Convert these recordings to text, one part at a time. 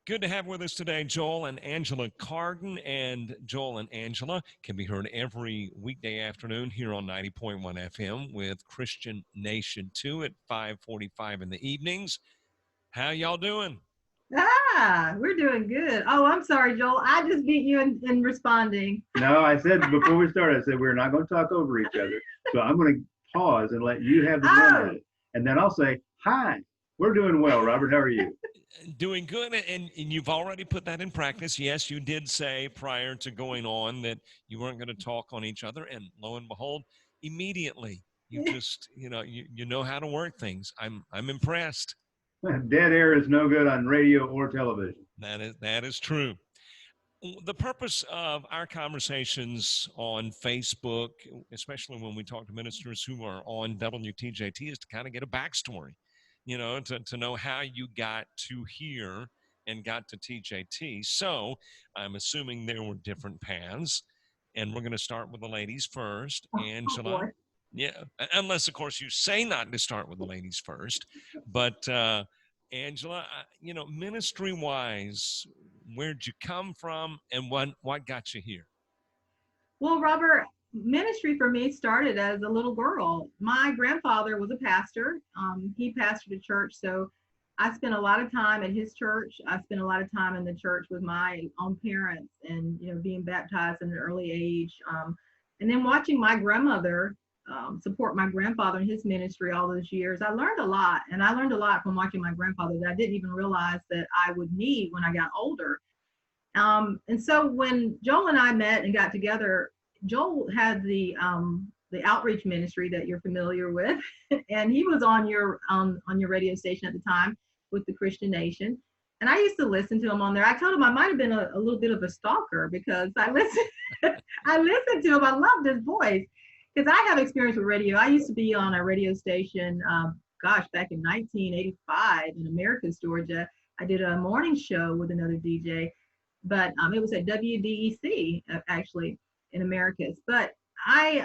Good to have with us today Joel and Angela Carden. And Joel and Angela can be heard every weekday afternoon here on 90.1 FM with Christian Nation 2 at 5:45 in the evenings. How y'all doing? We're doing good. Oh, I'm sorry, Joel. I just beat you in responding. No, I said before we started, I said we're not going to talk over each other. So I'm going to pause and let you have the run at it. And then I'll say, hi, we're doing well. Robert, how are you? Doing good, and you've already put that in practice. Yes, you did say prior to going on that you weren't going to talk on each other, and lo and behold, immediately you just you know how to work things. I'm impressed. Dead air is no good on radio or television. That is true. The purpose of our conversations on Facebook, especially when we talk to ministers who are on WTJT, is to kind of get a backstory, to know how you got to here and got to TJT. So I'm assuming there were different paths, and we're going to start with the ladies first. Angela, yeah, unless, of course, you say not to start with the ladies first, but Angela, ministry-wise, where'd you come from, and what got you here? Well, Robert, ministry for me started as a little girl. My grandfather was a pastor. He pastored a church, so I spent a lot of time at his church. I spent a lot of time in the church with my own parents, and being baptized at an early age, and then watching my grandmother support my grandfather in his ministry all those years. I learned a lot, and I learned a lot from watching my grandfather that I didn't even realize that I would need when I got older. And so when Joel and I met and got together, Joel had the outreach ministry that you're familiar with, and he was on your radio station at the time with the Christian Nation. And I used to listen to him on there. I told him I might have been a little bit of a stalker because I listened to him. I loved his voice because I have experience with radio. I used to be on a radio station, back in 1985 in Americus, Georgia. I did a morning show with another DJ, but it was at WDEC actually in Americus. But I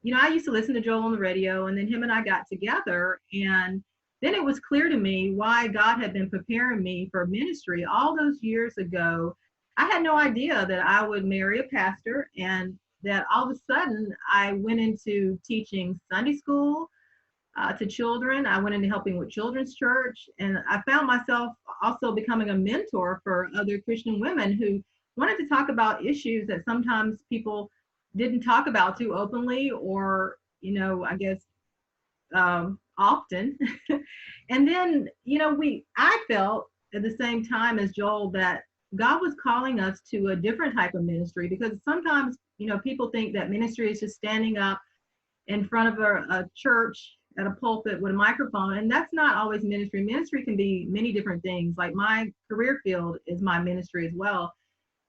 used to listen to Joel on the radio, and then him and I got together, and then it was clear to me why God had been preparing me for ministry all those years ago. I had no idea that I would marry a pastor, and that all of a sudden I went into teaching Sunday school to children. I went into helping with children's church, and I found myself also becoming a mentor for other Christian women who wanted to talk about issues that sometimes people didn't talk about too openly, or I guess often. And then I felt at the same time as Joel that God was calling us to a different type of ministry, because sometimes people think that ministry is just standing up in front of a church at a pulpit with a microphone, and that's not always ministry. Ministry can be many different things. Like my career field is my ministry as well.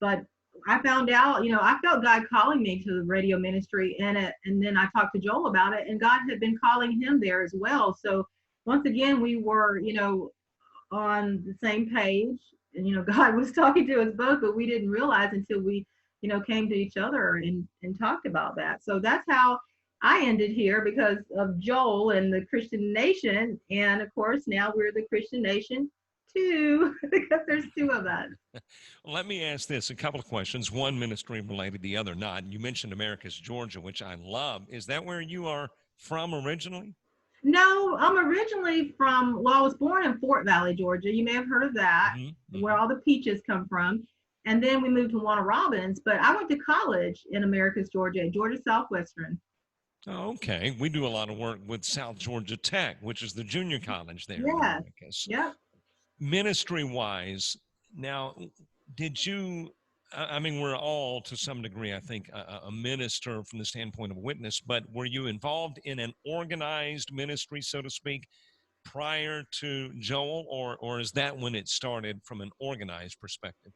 But I found out, I felt God calling me to the radio ministry, and then I talked to Joel about it, and God had been calling him there as well. So once again, we were, on the same page, and God was talking to us both, but we didn't realize until we, came to each other and talked about that. So that's how I ended here, because of Joel and the Christian Nation. And of course, now we're the Christian Nation too, because there's two of us. Well, let me ask this, a couple of questions, one ministry related, the other not. You mentioned Americus, Georgia, which I love. Is that where you are from originally? No, I'm originally from, I was born in Fort Valley, Georgia. You may have heard of that, where all the peaches come from. And then we moved to Warner Robins, but I went to college in Americus, Georgia, at Georgia Southwestern. Oh, okay. We do a lot of work with South Georgia Tech, which is the junior college there. Yes. Yeah. Ministry-wise, now, did you, we're all, to some degree, I think, a minister from the standpoint of a witness, but were you involved in an organized ministry, so to speak, prior to Joel, or is that when it started from an organized perspective?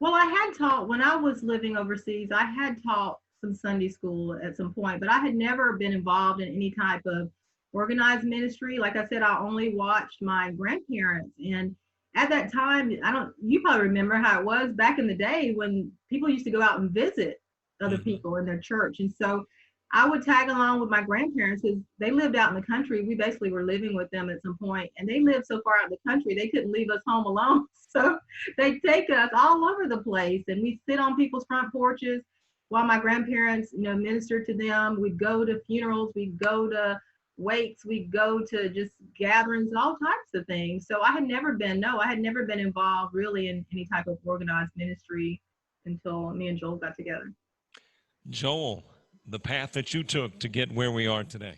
Well, I had taught, when I was living overseas, I had taught some Sunday school at some point, but I had never been involved in any type of organized ministry. Like I said, I only watched my grandparents. And at that time, you probably remember how it was back in the day when people used to go out and visit other people in their church. And so I would tag along with my grandparents because they lived out in the country. We basically were living with them at some point, and they lived so far out in the country they couldn't leave us home alone. So they'd take us all over the place, and we'd sit on people's front porches while my grandparents, ministered to them. We'd go to funerals, we'd go to wakes, we'd go to just gatherings and all types of things. So I had never been involved really in any type of organized ministry until me and Joel got together. Joel, the path that you took to get where we are today.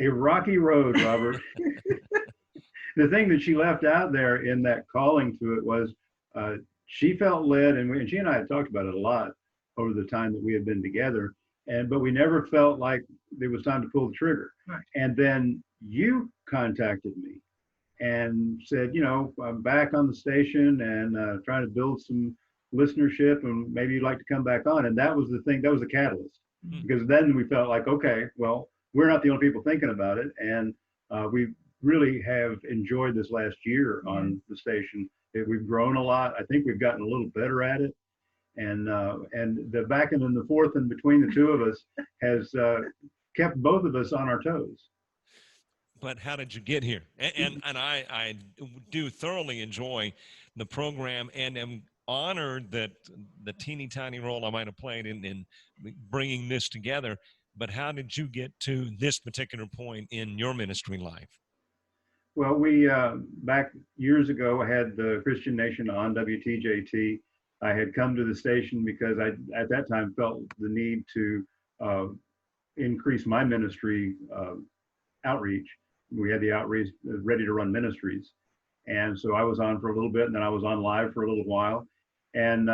A rocky road, Robert. The thing that she left out there in that calling to it was she felt led, and she and I had talked about it a lot over the time that we had been together, but we never felt like it was time to pull the trigger. Right. And then you contacted me and said, I'm back on the station and trying to build some listenership, and maybe you'd like to come back on. And that was the thing, that was the catalyst. Because then we felt like, okay, well, we're not the only people thinking about it. And we really have enjoyed this last year on the station. We've grown a lot. I think we've gotten a little better at it. And the back and then the forth and between the two of us has kept both of us on our toes. But how did you get here? And I do thoroughly enjoy the program and am honored that the teeny tiny role I might have played in bringing this together. But how did you get to this particular point in your ministry life? Well, we back years ago had the Christian Nation on WTJT. I had come to the station because I at that time felt the need to increase my ministry outreach. We had the outreach Ready to Run Ministries. And so I was on for a little bit, and then I was on live for a little while. And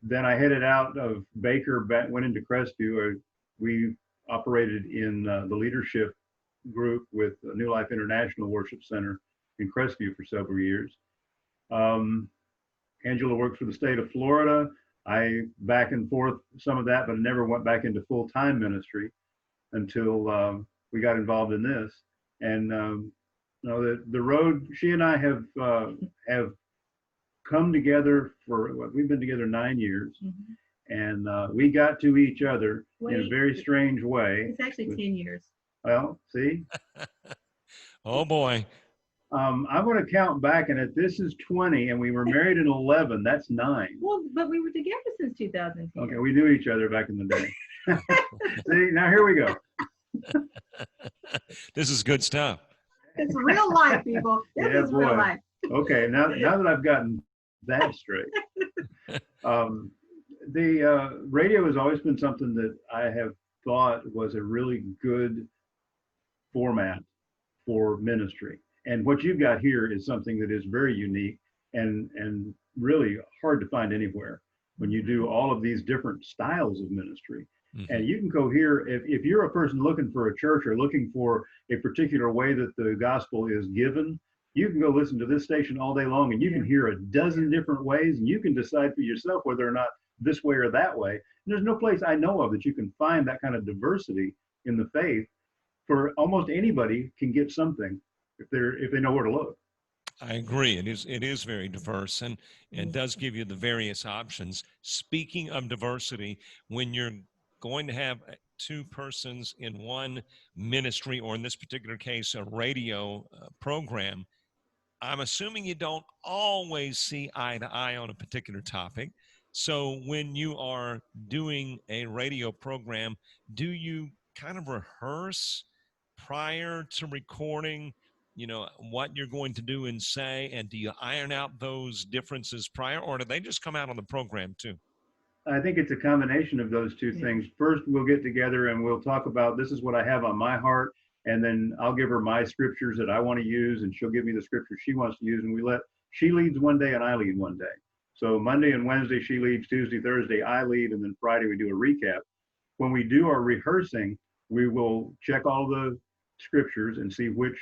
then I headed out of Baker, went into Crestview. We operated in the leadership group with New Life International Worship Center in Crestview for several years. Angela worked for the state of Florida. I back and forth some of that, but I never went back into full-time ministry until we got involved in this. And the road, she and I have come together we've been together 9 years. And we got to each other in a very strange way. It's actually 10 years. Well, see? Oh boy. I'm going to count back, and if this is 20 and we were married in 11, that's 9. Well, but we were together since 2010. Okay, we knew each other back in the day. See, now here we go. This is good stuff. It's real life, people. This is boy. real life. Okay, now that I've gotten that straight. The radio has always been something that I have thought was a really good format for ministry. And what you've got here is something that is very unique and really hard to find anywhere when you do all of these different styles of ministry. And you can go here, if you're a person looking for a church or looking for a particular way that the gospel is given, you can go listen to this station all day long and you can hear a dozen different ways, and you can decide for yourself whether or not this way or that way. And there's no place I know of that you can find that kind of diversity in the faith. For almost anybody can get something if they know where to look. I agree. It is very diverse, and it does give you the various options. Speaking of diversity, when you're going to have two persons in one ministry, or in this particular case, a radio program, I'm assuming you don't always see eye to eye on a particular topic. So when you are doing a radio program, do you kind of rehearse prior to recording, what you're going to do and say, and do you iron out those differences prior, or do they just come out on the program too? I think it's a combination of those two things. First, we'll get together and we'll talk about, this is what I have on my heart, and then I'll give her my scriptures that I want to use, and she'll give me the scriptures she wants to use, and she leads one day and I lead one day. So Monday and Wednesday she leads, Tuesday, Thursday I lead, and then Friday we do a recap. When we do our rehearsing, we will check all the scriptures and see which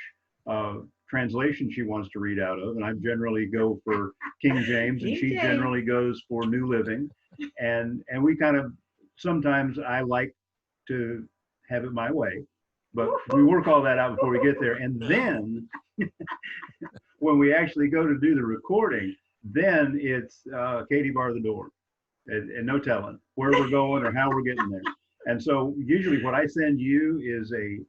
translation she wants to read out of, and I generally go for King James, and she generally goes for New Living, and we kind of, sometimes I like to have it my way, but we work all that out before we get there. And then when we actually go to do the recording, then it's Katie bar the door, and no telling where we're going or how we're getting there. And so usually what I send you is a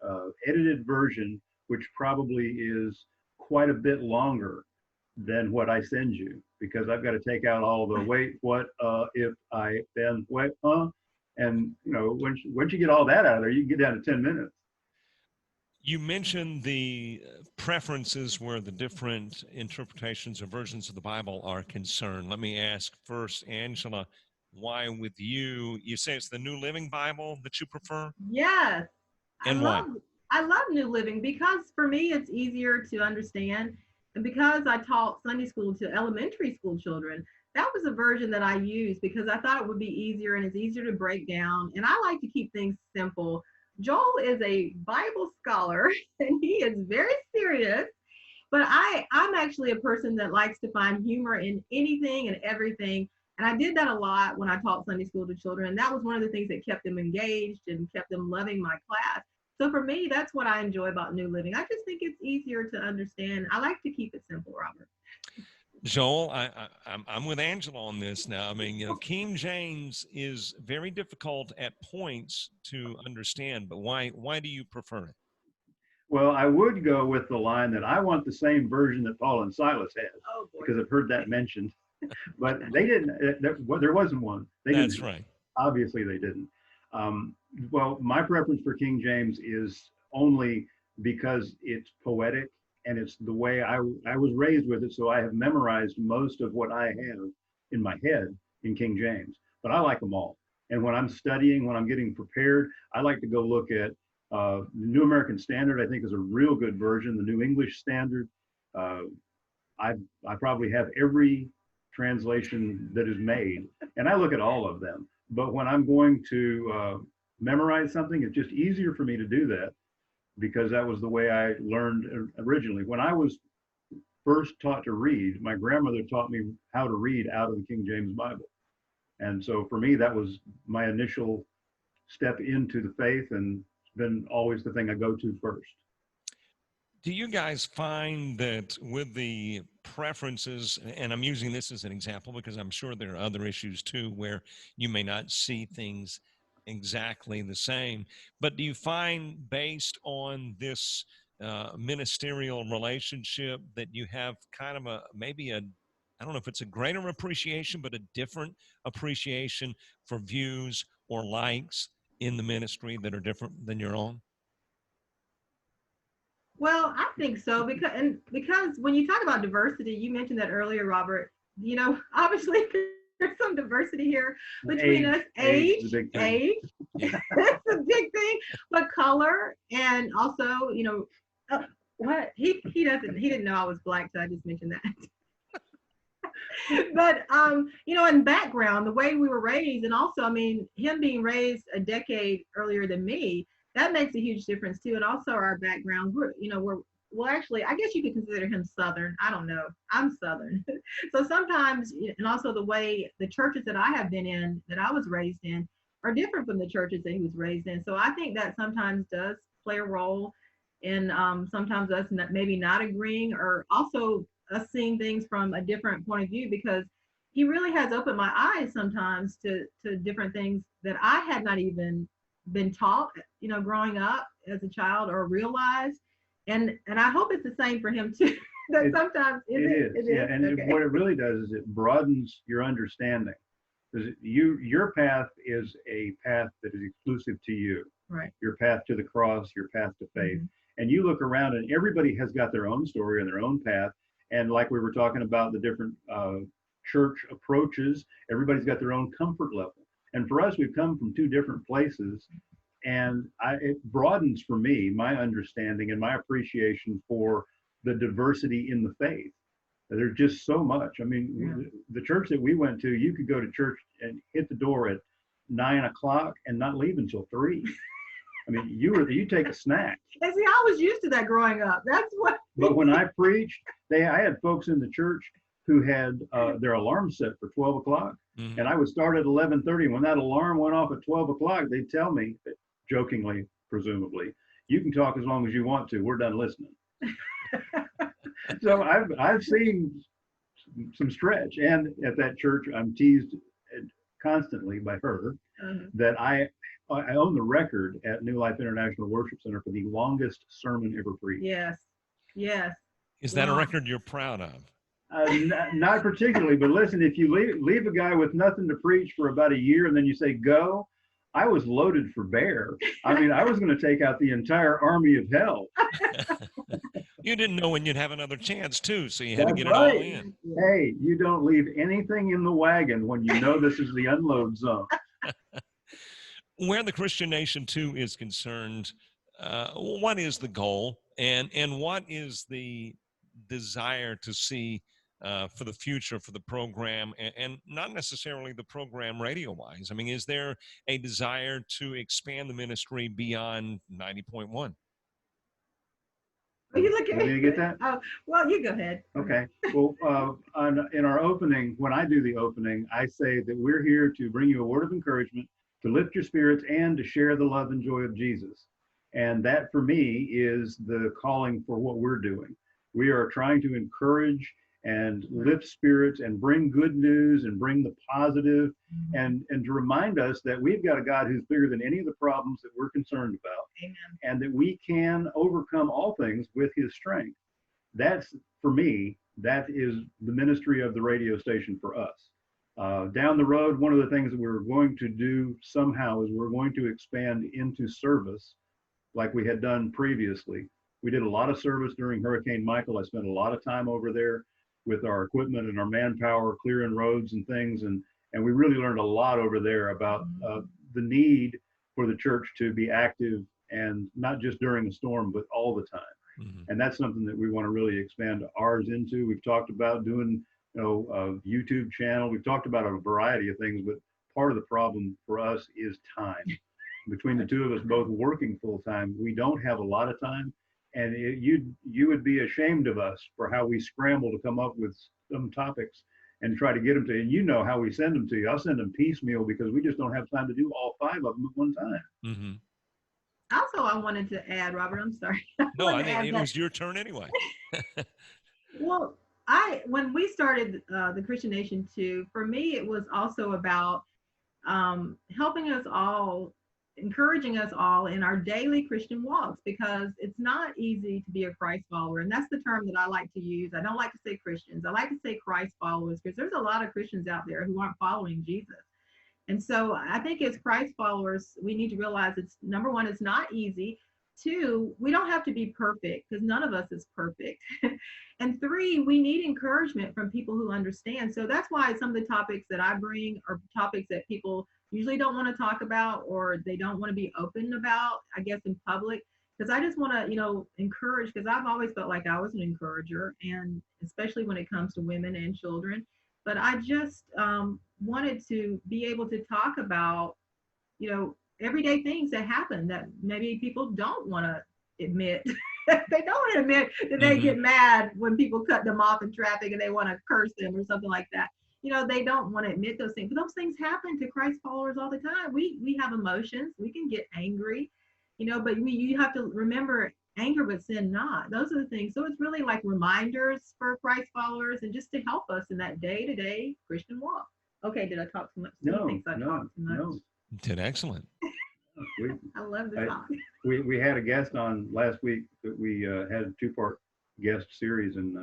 edited version, which probably is quite a bit longer than what I send you, because I've got to take out all the wait, what, if, I, then, what, and once you get all that out of there, you can get down to 10 minutes. You mentioned the preferences where the different interpretations or versions of the Bible are concerned. Let me ask first, Angela, why with you? You say it's the New Living Bible that you prefer? Yes, I And why? love I love New Living because for me it's easier to understand, and because I taught Sunday school to elementary school children, that was a version that I used because I thought it would be easier and it's easier to break down. And I like to keep things simple. Joel is a Bible scholar and he is very serious, but I'm actually a person that likes to find humor in anything and everything. And I did that a lot when I taught Sunday school to children. And that was one of the things that kept them engaged and kept them loving my class. So for me, that's what I enjoy about New Living. I just think it's easier to understand. I like to keep it simple, Robert. Joel, I'm with Angela on this now. I mean, King James is very difficult at points to understand, but why do you prefer it? Well, I would go with the line that I want the same version that Paul and Silas had, Oh boy. because I've heard that mentioned, but they didn't. There wasn't one. They That's didn't. right. Obviously, they didn't. Well, my preference for King James is only because it's poetic and it's the way I was raised with it. So I have memorized most of what I have in my head in King James, but I like them all. And when I'm studying, when I'm getting prepared, I like to go look at the New American Standard. I think is a real good version. The New English Standard. Uh, I probably have every translation that is made, and I look at all of them. But when I'm going to memorize something, it's just easier for me to do that because that was the way I learned originally. When I was first taught to read, my grandmother taught me how to read out of the King James Bible. And so for me, that was my initial step into the faith, and it's been always the thing I go to first. Do you guys find that with the preferences, and I'm using this as an example because I'm sure there are other issues too where you may not see things exactly the same, but do you find based on this ministerial relationship that you have kind of maybe I don't know if it's a greater appreciation, but a different appreciation for views or likes in the ministry that are different than your own? Well, I think so because when you talk about diversity, you mentioned that earlier, Robert. Obviously there's some diversity here between us. Age is a big thing. Age, that's a big thing. But color and also, what he didn't know I was black, so I just mentioned that. But in background, the way we were raised, and also, I mean, him being raised a decade earlier than me, that makes a huge difference too. And also our background, well, actually, I guess you could consider him Southern. I don't know. I'm Southern. So sometimes, and also the way the churches that I have been in, that I was raised in, are different from the churches that he was raised in. So I think that sometimes does play a role in sometimes us maybe not agreeing, or also us seeing things from a different point of view, because he really has opened my eyes sometimes to different things that I had not even been taught, growing up as a child, or realized. And I hope it's the same for him too. That sometimes it is. Yeah. And okay. what it really does is it broadens your understanding, because your path is a path that is exclusive to you. Right. Your path to the cross, your path to faith. Mm-hmm. And you look around and everybody has got their own story and their own path. And like we were talking about the different church approaches, everybody's got their own comfort level. And for us, we've come from two different places. And it broadens for me my understanding and my appreciation for the diversity in the faith. There's just so much. I mean, the church that we went to, you could go to church and hit the door at 9 o'clock and not leave until 3. I mean, you take a snack. And see, I was used to that growing up. That's what. But when I preached, I had folks in the church who had their alarm set for 12 o'clock. Mm-hmm. And I would start at 11:30. When that alarm went off at 12 o'clock, they'd tell me, jokingly, presumably, you can talk as long as you want to. We're done listening. So I've seen some stretch. And at that church, I'm teased constantly by her Mhm. that I own the record at New Life International Worship Center for the longest sermon ever preached. Yes. Yes. Is that a Wow. record you're proud of? Not particularly, but listen, if you leave a guy with nothing to preach for about a year and then you say go, I was loaded for bear. I mean, I was going to take out the entire army of hell. You didn't know when you'd have another chance, too, so you had to That's get it all right. in. Hey, you don't leave anything in the wagon when you know this is the unload zone. Where the Christian Nation, too, is concerned, what is the goal and what is the desire to see for the future for the program and not necessarily the program radio-wise? I mean, is there a desire to expand the ministry beyond 90.1? Oh, you look at Want me to get that? Oh, well, you go ahead. Okay. Well, in our opening, when I do the opening, I say that we're here to bring you a word of encouragement, to lift your spirits, and to share the love and joy of Jesus. And that, for me, is the calling for what we're doing. We are trying to encourage and lift spirits and bring good news and bring the positive and to remind us that we've got a God who's bigger than any of the problems that we're concerned about. Amen. And that we can overcome all things with his strength. That's, for me, that is the ministry of the radio station for us. Down the road, one of the things that we're going to do somehow is we're going to expand into service like we had done previously. We did a lot of service during Hurricane Michael. I spent a lot of time over there with our equipment and our manpower clearing roads and things. And we really learned a lot over there about the need for the church to be active and not just during a storm, but all the time. Mm-hmm. And that's something that we want to really expand ours into. We've talked about doing, a YouTube channel. We've talked about a variety of things, but part of the problem for us is time. Between the two of us both working full time, we don't have a lot of time. And you would be ashamed of us for how we scramble to come up with some topics and try to get them to you. And you know how we send them to you. I'll send them piecemeal because we just don't have time to do all 5 of them at one time. Mm-hmm. Also, I wanted to add, Robert, I'm sorry. No, I think it was your turn anyway. Well, when we started the Christian Nation too, for me, it was also about helping us all, encouraging us all in our daily Christian walks, because it's not easy to be a Christ follower. And that's the term that I like to use. I don't like to say Christians. I like to say Christ followers, because there's a lot of Christians out there who aren't following Jesus. And so I think as Christ followers, we need to realize it's, number one, it's not easy. 2, we don't have to be perfect, because none of us is perfect. And 3, we need encouragement from people who understand. So that's why some of the topics that I bring are topics that people usually don't want to talk about, or they don't want to be open about, I guess, in public. Because I just want to, encourage, because I've always felt like I was an encourager, and especially when it comes to women and children. But I just wanted to be able to talk about, everyday things that happen that maybe people don't want to admit. They don't want to admit that they get mad when people cut them off in traffic and they want to curse them or something like that. They don't want to admit those things. But those things happen to Christ followers all the time. We have emotions. We can get angry, but you have to remember, anger but sin not. Those are the things. So it's really like reminders for Christ followers and just to help us in that day-to-day Christian walk. Okay, did I talk too much? No, talked too much. No. Did excellent. I love the talk. We had a guest on last week that we had a 2-part guest series, and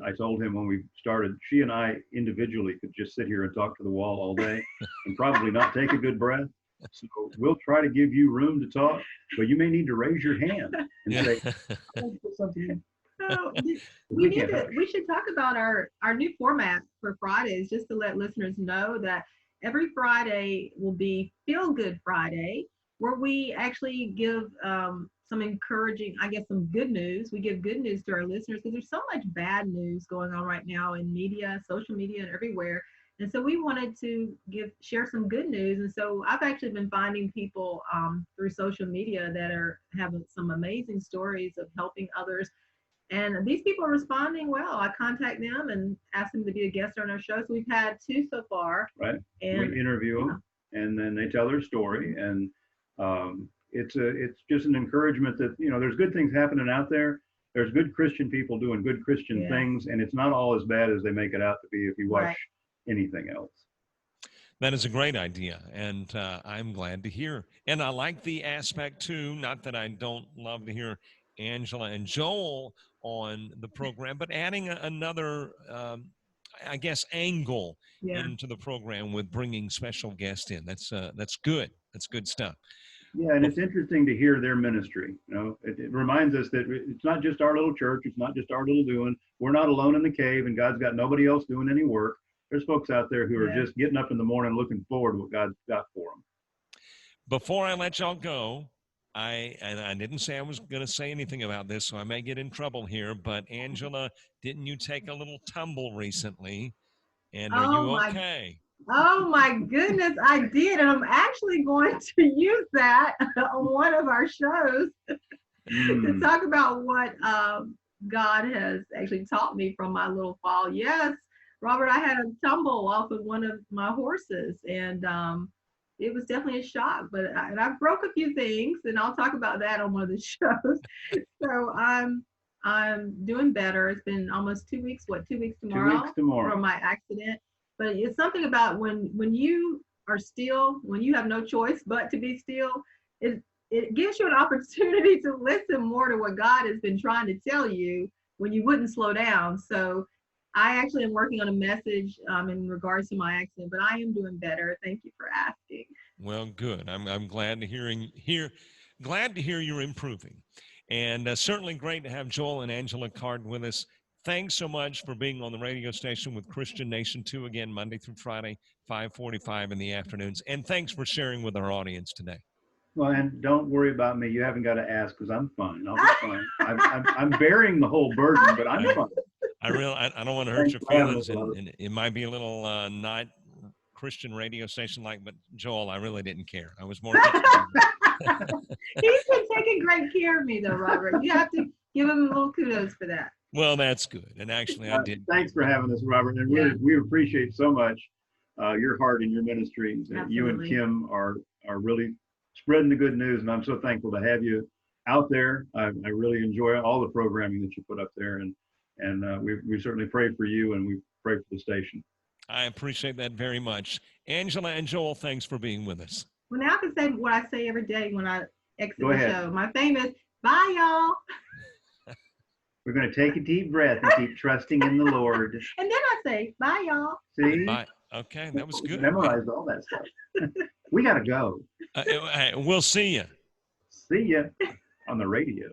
I told him when we started, she and I individually could just sit here and talk to the wall all day and probably not take a good breath. So we'll try to give you room to talk, but you may need to raise your hand and say, I want to put something in. So we should talk about our new format for Fridays, just to let listeners know that every Friday will be Feel Good Friday, where we actually give some encouraging, I guess, some good news. We give good news to our listeners because there's so much bad news going on right now in media, social media, and everywhere. And so we wanted to share some good news. And so I've actually been finding people through social media that are having some amazing stories of helping others. And these people are responding well. I contact them and ask them to be a guest on our show. So we've had 2 so far. Right. And we interview them, and then they tell their story. And it's just an encouragement that, there's good things happening out there. There's good Christian people doing good Christian things. And it's not all as bad as they make it out to be if you watch anything else. That is a great idea, and I'm glad to hear. And I like the aspect too. Not that I don't love to hear Angela and Joel on the program, but adding another, I guess, angle Yeah. into the program with bringing special guests in. That's good. That's good stuff. Yeah, and Bef- it's interesting to hear their ministry. It reminds us that it's not just our little church. It's not just our little doing. We're not alone in the cave, and God's got nobody else doing any work. There's folks out there who are Yeah. just getting up in the morning looking forward to what God's got for them. Before I let y'all go, I didn't say I was going to say anything about this, so I may get in trouble here. But Angela, didn't you take a little tumble recently? And are Oh you my okay? Oh my goodness, I did. And I'm actually going to use that on one of our shows to Mm. talk about what God has actually taught me from my little fall. Yes, Robert, I had a tumble off of one of my horses, and it was definitely a shock. But and I broke a few things, and I'll talk about that on one of the shows. So I'm doing better. It's been almost 2 weeks. What, 2 weeks 2 weeks tomorrow tomorrow. from my accident? But it's something about when you are still, when you have no choice but to be still, it gives you an opportunity to listen more to what God has been trying to tell you when you wouldn't slow down. So I actually am working on a message in regards to my accident, but I am doing better. Thank you for asking. Well, good. I'm glad to glad to hear you're improving, and certainly great to have Joel and Angela Carden with us. Thanks so much for being on the radio station with Christian Nation 2 again, Monday through Friday, 5:45 in the afternoons. And thanks for sharing with our audience today. Well, and don't worry about me. You haven't got to ask because I'm fine. I'll be fine. I'm bearing the whole burden, but I'm fine. I don't want to hurt Thanks your for having us, feelings, and, Robert. and it might be a little not Christian radio station like, but Joel, I really didn't care. I was more concerned. He's been taking great care of me, though, Robert. You have to give him a little kudos for that. Well, that's good. And actually, I did. Thanks for having us, Robert. And Yeah. we appreciate so much your heart and your ministry. You and Absolutely. Kim are really spreading the good news, and I'm so thankful to have you out there. I really enjoy all the programming that you put up there, and we certainly pray for you, and we pray for the station. I appreciate that very much. Angela and Joel, thanks for being with us. Well, now I can say what I say every day when I exit Go the ahead. show. My famous bye, y'all. We're going to take a deep breath and keep trusting in the Lord. And then I say bye, y'all. See? Bye. Okay, that was good. Memorized all that stuff. We got to go. We'll see you. See ya on the radio.